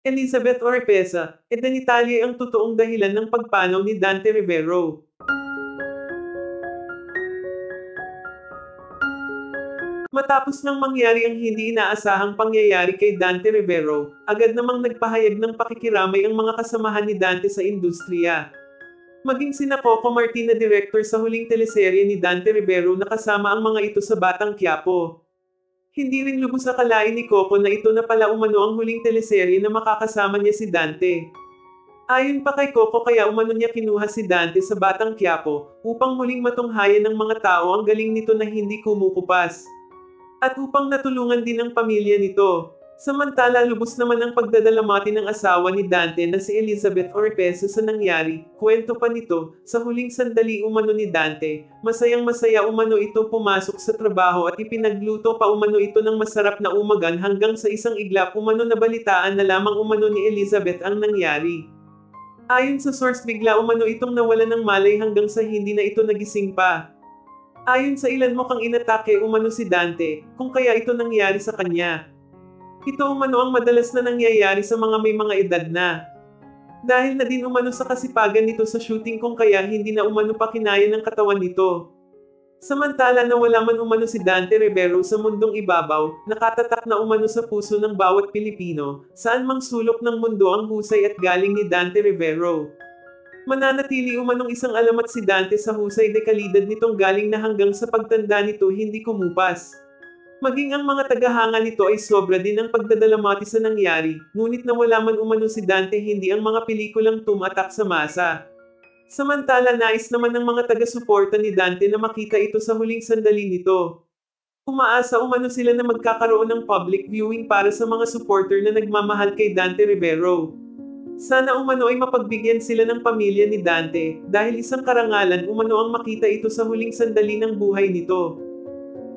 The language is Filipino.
Elizabeth Oropesa, detalye ang totoong dahilan ng pagpanaw ni Dante Rivero. Matapos nang mangyari ang hindi inaasahang pangyayari kay Dante Rivero, agad namang nagpahayag ng pakikiramay ang mga kasamahan ni Dante sa industriya. Maging sina Coco Martin na director sa huling teleserye ni Dante Rivero na kasama ang mga ito sa Batang Quiapo. Hindi rin lubos akalain ni Coco na ito na pala umano ang huling teleserye na makakasama niya si Dante. Ayon pa kay Coco kaya umano niya kinuha si Dante sa Batang Quiapo upang muling matunghayan ng mga tao ang galing nito na hindi kumukupas. At upang natulungan din ang pamilya nito. Samantala lubos naman ang pagdadalamati ng asawa ni Dante na si Elizabeth Oropesa sa nangyari. Kwento pa nito, sa huling sandali umano ni Dante, masayang masaya umano ito pumasok sa trabaho at ipinagluto pa umano ito ng masarap na umagan hanggang sa isang iglap umano nabalitaan na lamang umano ni Elizabeth ang nangyari. Ayon sa source bigla umano itong nawalan ng malay hanggang sa hindi na ito nagising pa. Ayon sa ilan mukhang inatake umano si Dante, kung kaya ito nangyari sa kanya. Ito umano ang madalas na nangyayari sa mga may mga edad na. Dahil na din umano sa kasipagan nito sa shooting kung kaya hindi na umano pa kinaya ng katawan nito. Samantala nawala man umano si Dante Rivero sa mundong ibabaw, nakatatak na umano sa puso ng bawat Pilipino, saan mang sulok ng mundo ang husay at galing ni Dante Rivero. Mananatili umanong isang alamat si Dante sa husay de kalidad nitong galing na hanggang sa pagtanda nito hindi kumupas. Maging ang mga tagahanga nito ay sobra din ang pagdadalamati sa nangyari, ngunit nawala man umano si Dante hindi ang mga pelikulang tumatak sa masa. Samantala nais naman ng mga taga-suporta ni Dante na makita ito sa huling sandali nito. Umaasa umano sila na magkakaroon ng public viewing para sa mga supporter na nagmamahal kay Dante Rivero. Sana umano ay mapagbigyan sila ng pamilya ni Dante, dahil isang karangalan umano ang makita ito sa huling sandali ng buhay nito.